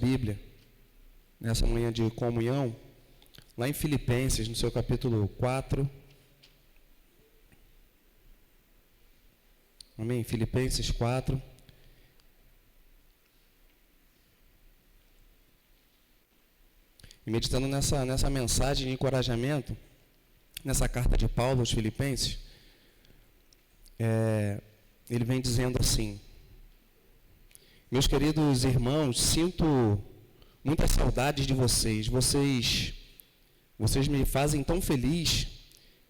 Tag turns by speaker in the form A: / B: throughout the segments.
A: Bíblia, nessa manhã de comunhão, lá em Filipenses, no seu capítulo 4. Amém? Filipenses 4. E meditando nessa mensagem de encorajamento, nessa carta de Paulo aos Filipenses, ele vem dizendo assim: meus queridos irmãos, sinto muitas saudades de vocês. Vocês me fazem tão feliz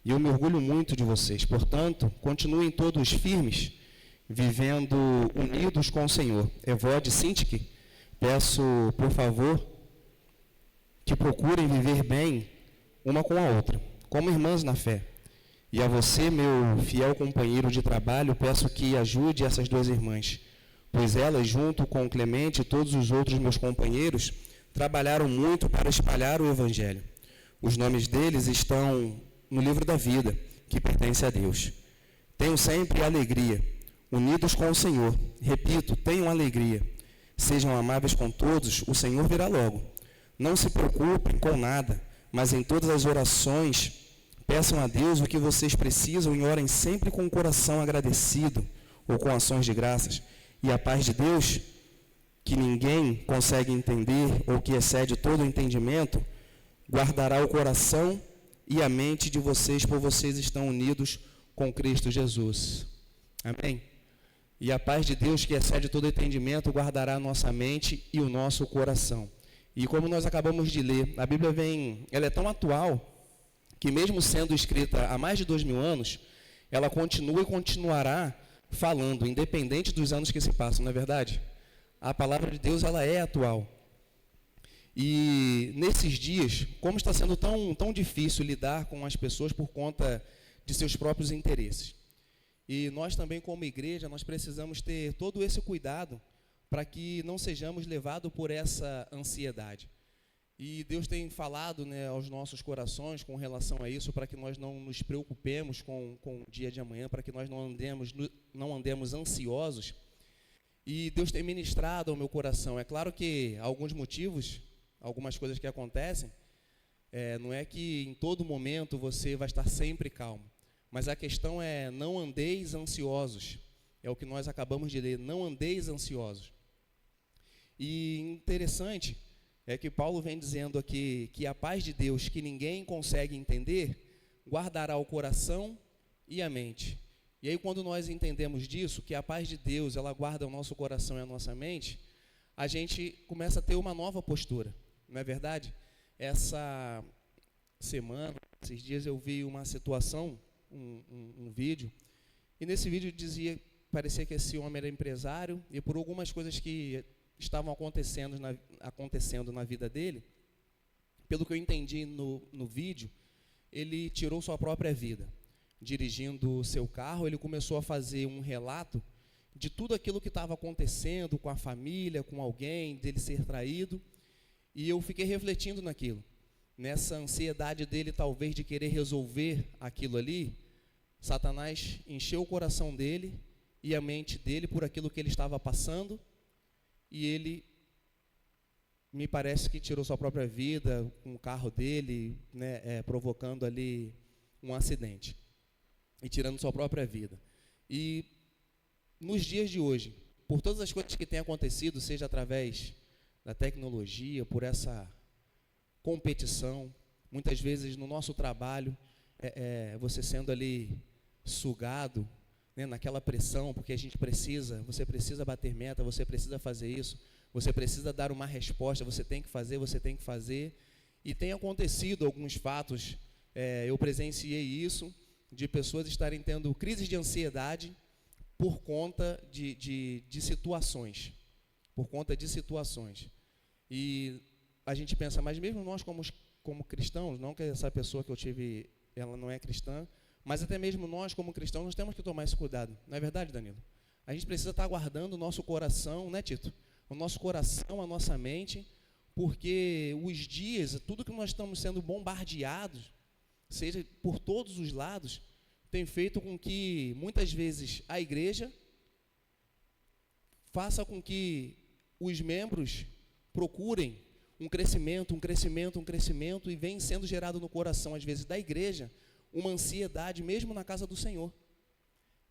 A: e eu me orgulho muito de vocês. Portanto, continuem todos firmes, vivendo unidos com o Senhor. Evode e Sintique, peço, por favor, que procurem viver bem uma com a outra, como irmãs na fé. E a você, meu fiel companheiro de trabalho, peço que ajude essas duas irmãs, pois elas, junto com Clemente e todos os outros meus companheiros, trabalharam muito para espalhar o Evangelho. Os nomes deles estão no livro da vida, que pertence a Deus. Tenham sempre alegria, unidos com o Senhor. Repito, tenham alegria. Sejam amáveis com todos, o Senhor virá logo. Não se preocupem com nada, mas em todas as orações, peçam a Deus o que vocês precisam e orem sempre com o coração agradecido ou com ações de graças. E a paz de Deus, que ninguém consegue entender ou que excede todo o entendimento, guardará o coração e a mente de vocês, por vocês estão unidos com Cristo Jesus. Amém? E a paz de Deus, que excede todo o entendimento, guardará a nossa mente e o nosso coração. E como nós acabamos de ler, a Bíblia ela é tão atual, que mesmo sendo escrita há mais de 2000 anos, ela continua e continuará falando, independente dos anos que se passam, não é verdade? A palavra de Deus, ela é atual. E nesses dias, como está sendo tão difícil lidar com as pessoas por conta de seus próprios interesses. E nós também, como igreja, nós precisamos ter todo esse cuidado para que não sejamos levados por essa ansiedade. E Deus tem falado, aos nossos corações com relação a isso, para que nós não nos preocupemos com o dia de amanhã, para que nós não andemos ansiosos. E Deus tem ministrado ao meu coração. É claro que alguns motivos, algumas coisas que acontecem, não é que em todo momento você vai estar sempre calmo. Mas a questão é: não andeis ansiosos. É o que nós acabamos de ler: não andeis ansiosos. E interessante é que Paulo vem dizendo aqui que a paz de Deus, que ninguém consegue entender, guardará o coração e a mente. E aí, quando nós entendemos disso, que a paz de Deus, ela guarda o nosso coração e a nossa mente, a gente começa a ter uma nova postura, não é verdade? Essa semana, esses dias, eu vi uma situação, um vídeo, e nesse vídeo parecia que esse homem era empresário, e por algumas coisas que estavam acontecendo na vida dele, pelo que eu entendi no vídeo, ele tirou sua própria vida. Dirigindo o seu carro, ele começou a fazer um relato de tudo aquilo que estava acontecendo com a família, com alguém, dele ser traído, e eu fiquei refletindo naquilo. Nessa ansiedade dele, talvez, de querer resolver aquilo ali, Satanás encheu o coração dele e a mente dele por aquilo que ele estava passando, e ele, me parece que tirou sua própria vida com o carro dele, provocando ali um acidente e tirando sua própria vida. E nos dias de hoje, por todas as coisas que têm acontecido, seja através da tecnologia, por essa competição, muitas vezes no nosso trabalho, você sendo ali sugado, naquela pressão, porque você precisa bater meta, você precisa fazer isso, você precisa dar uma resposta, você tem que fazer, e tem acontecido alguns fatos, eu presenciei isso, de pessoas estarem tendo crises de ansiedade por conta de situações, e a gente pensa, mas mesmo nós como cristãos, não que essa pessoa que eu tive, ela não é cristã, mas até mesmo nós, como cristãos, nós temos que tomar esse cuidado. Não é verdade, Danilo? A gente precisa estar guardando o nosso coração, né, Tito? O nosso coração, a nossa mente, porque os dias, tudo que nós estamos sendo bombardeados, seja por todos os lados, tem feito com que, muitas vezes, a igreja faça com que os membros procurem um crescimento, e vem sendo gerado no coração, às vezes, da igreja, uma ansiedade, mesmo na casa do Senhor.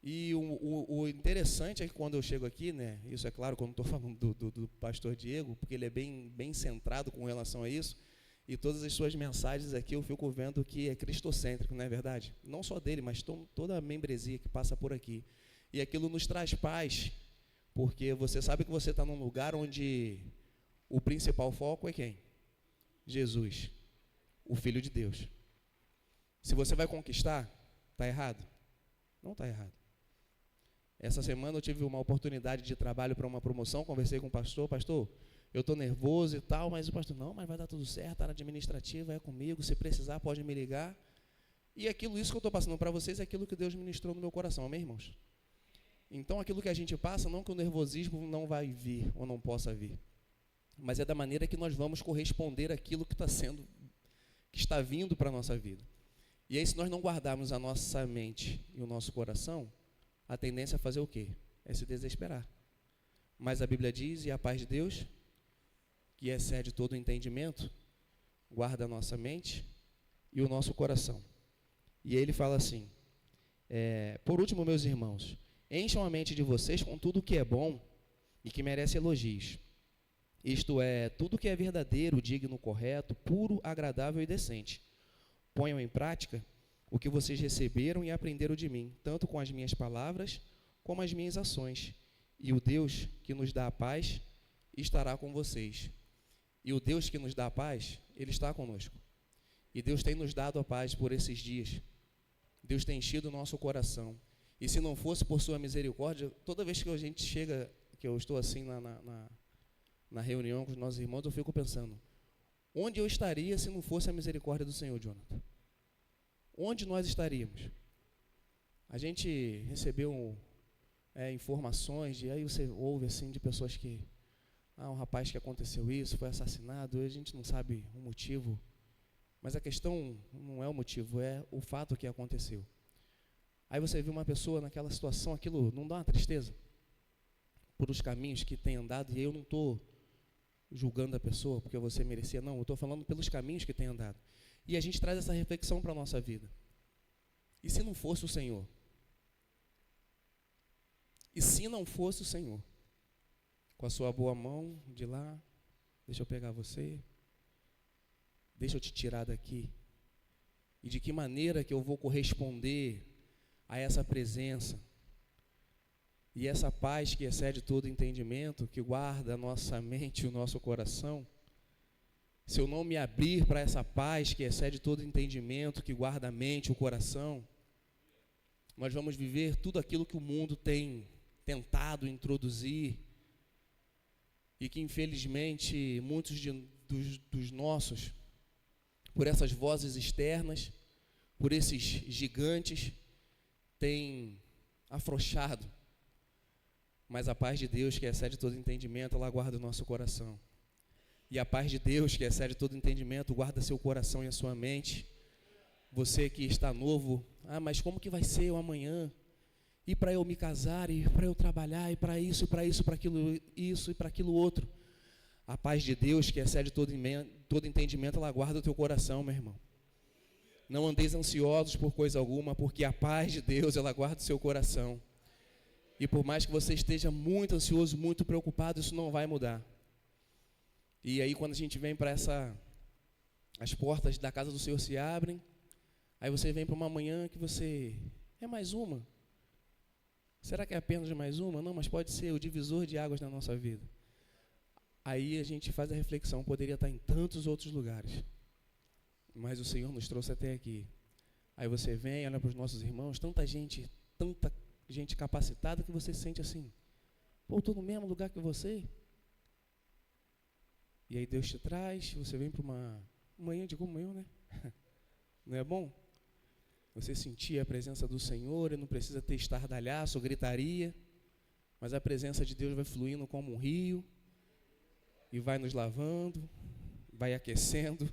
A: E o interessante é que quando eu chego aqui, né, isso é claro, quando estou falando do pastor Diego, porque ele é bem centrado com relação a isso, e todas as suas mensagens aqui eu fico vendo que é cristocêntrico, não é verdade? Não só dele, mas toda a membresia que passa por aqui. E aquilo nos traz paz, porque você sabe que você está num lugar onde o principal foco é quem? Jesus, o Filho de Deus. Se você vai conquistar, está errado? Não está errado. Essa semana eu tive uma oportunidade de trabalho para uma promoção, conversei com o pastor, eu estou nervoso e tal, mas o pastor, não, mas vai dar tudo certo, a área administrativa é comigo, se precisar pode me ligar. E isso que eu estou passando para vocês é aquilo que Deus ministrou no meu coração, amém, irmãos? Então, aquilo que a gente passa, não que o nervosismo não vai vir ou não possa vir, mas é da maneira que nós vamos corresponder àquilo que está vindo para a nossa vida. E aí, se nós não guardarmos a nossa mente e o nosso coração, a tendência é fazer o quê? É se desesperar. Mas a Bíblia diz, e a paz de Deus, que excede todo o entendimento, guarda a nossa mente e o nosso coração. E aí ele fala assim, por último, meus irmãos, encham a mente de vocês com tudo o que é bom e que merece elogios. Isto é, tudo que é verdadeiro, digno, correto, puro, agradável e decente. Ponham em prática o que vocês receberam e aprenderam de mim, tanto com as minhas palavras como as minhas ações. E o Deus que nos dá a paz estará com vocês. E o Deus que nos dá a paz, Ele está conosco. E Deus tem nos dado a paz por esses dias. Deus tem enchido o nosso coração. E se não fosse por sua misericórdia, toda vez que a gente chega, que eu estou assim na reunião com os nossos irmãos, eu fico pensando, onde eu estaria se não fosse a misericórdia do Senhor, Jonathan? Onde nós estaríamos? A gente recebeu informações, e aí você ouve assim de pessoas que, um rapaz que aconteceu isso, foi assassinado, e a gente não sabe o motivo, mas a questão não é o motivo, é o fato que aconteceu. Aí você vê uma pessoa naquela situação, aquilo não dá uma tristeza? Por os caminhos que tem andado, e eu não estou julgando a pessoa porque você merecia, não, eu estou falando pelos caminhos que tem andado. E a gente traz essa reflexão para a nossa vida. E se não fosse o Senhor? E se não fosse o Senhor? Com a sua boa mão de lá, deixa eu pegar você, deixa eu te tirar daqui. E de que maneira que eu vou corresponder a essa presença? E essa paz que excede todo entendimento, que guarda a nossa mente e o nosso coração, se eu não me abrir para essa paz que excede todo entendimento, que guarda a mente e o coração, nós vamos viver tudo aquilo que o mundo tem tentado introduzir e que, infelizmente, muitos dos nossos, por essas vozes externas, por esses gigantes, têm afrouxado. Mas a paz de Deus, que excede todo entendimento, ela guarda o nosso coração. E a paz de Deus, que excede todo entendimento, guarda seu coração e a sua mente. Você que está novo, mas como que vai ser o amanhã? E para eu me casar, e para eu trabalhar, e para isso, para aquilo, isso e para aquilo outro. A paz de Deus, que excede todo entendimento, ela guarda o teu coração, meu irmão. Não andeis ansiosos por coisa alguma, porque a paz de Deus, ela guarda o seu coração. E por mais que você esteja muito ansioso, muito preocupado, isso não vai mudar. E aí quando a gente vem para as portas da casa do Senhor se abrem, aí você vem para uma manhã que você, é mais uma. Será que é apenas mais uma? Não, mas pode ser o divisor de águas na nossa vida. Aí a gente faz a reflexão, poderia estar em tantos outros lugares, mas o Senhor nos trouxe até aqui. Aí você vem, olha para os nossos irmãos, tanta gente capacitada que você se sente assim, estou no mesmo lugar que você. E aí Deus te traz, você vem para uma manhã de comunhão, né? Não é bom? Você sentir a presença do Senhor e não precisa ter estardalhaço, gritaria, mas a presença de Deus vai fluindo como um rio e vai nos lavando, vai aquecendo,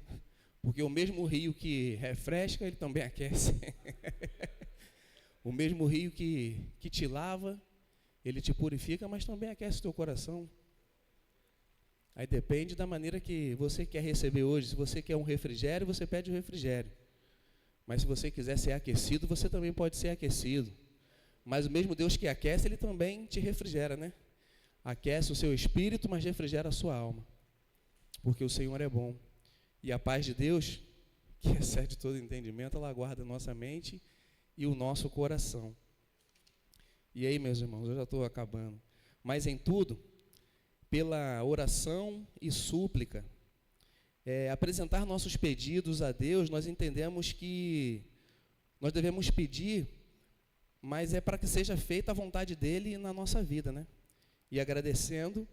A: porque o mesmo rio que refresca, ele também aquece. O mesmo rio que te lava, ele te purifica, mas também aquece o teu coração. Aí depende da maneira que você quer receber hoje. Se você quer um refrigério, você pede o refrigério. Mas se você quiser ser aquecido, você também pode ser aquecido. Mas o mesmo Deus que aquece, Ele também te refrigera, né? Aquece o seu espírito, mas refrigera a sua alma. Porque o Senhor é bom. E a paz de Deus, que excede todo entendimento, ela guarda a nossa mente e o nosso coração. E aí, meus irmãos, eu já estou acabando. Mas em tudo, pela oração e súplica, apresentar nossos pedidos a Deus, nós entendemos que nós devemos pedir, mas é para que seja feita a vontade dEle na nossa vida, né? E agradecê-lo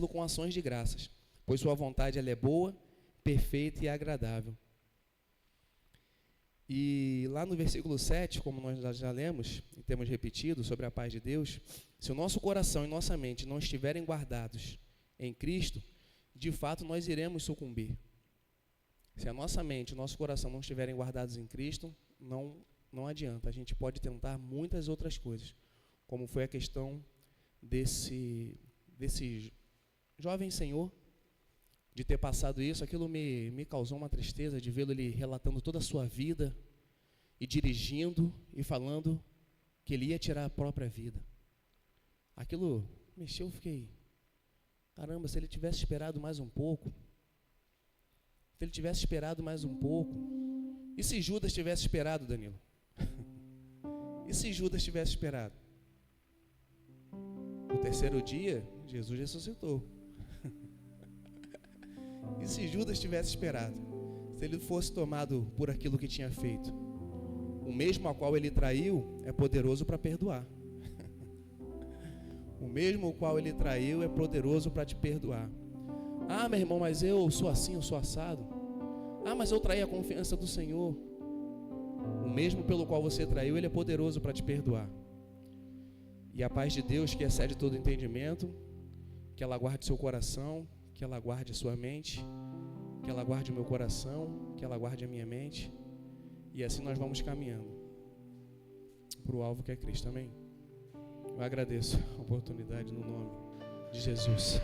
A: com ações de graças, pois sua vontade ela é boa, perfeita e agradável. E lá no versículo 7, como nós já lemos e temos repetido sobre a paz de Deus, se o nosso coração e nossa mente não estiverem guardados em Cristo, de fato nós iremos sucumbir. Se a nossa mente e o nosso coração não estiverem guardados em Cristo, não adianta. A gente pode tentar muitas outras coisas, como foi a questão desse jovem senhor, de ter passado isso. Aquilo me causou uma tristeza, de vê-lo ele relatando toda a sua vida, e dirigindo, e falando que ele ia tirar a própria vida. Aquilo mexeu, eu fiquei, caramba, se ele tivesse esperado mais um pouco, e se Judas tivesse esperado, Danilo? E se Judas tivesse esperado? No terceiro dia, Jesus ressuscitou. E se Judas tivesse esperado? Se ele fosse tomado por aquilo que tinha feito? O mesmo a qual ele traiu é poderoso para perdoar. O mesmo o qual ele traiu é poderoso para te perdoar. Ah, meu irmão, mas eu sou assim, eu sou assado. Ah, mas eu traí a confiança do Senhor. O mesmo pelo qual você traiu, ele é poderoso para te perdoar. E a paz de Deus, que excede todo entendimento, que ela guarde seu coração, que ela guarde a sua mente, que ela guarde o meu coração, que ela guarde a minha mente. E assim nós vamos caminhando para o alvo que é Cristo, amém? Eu agradeço a oportunidade no nome de Jesus.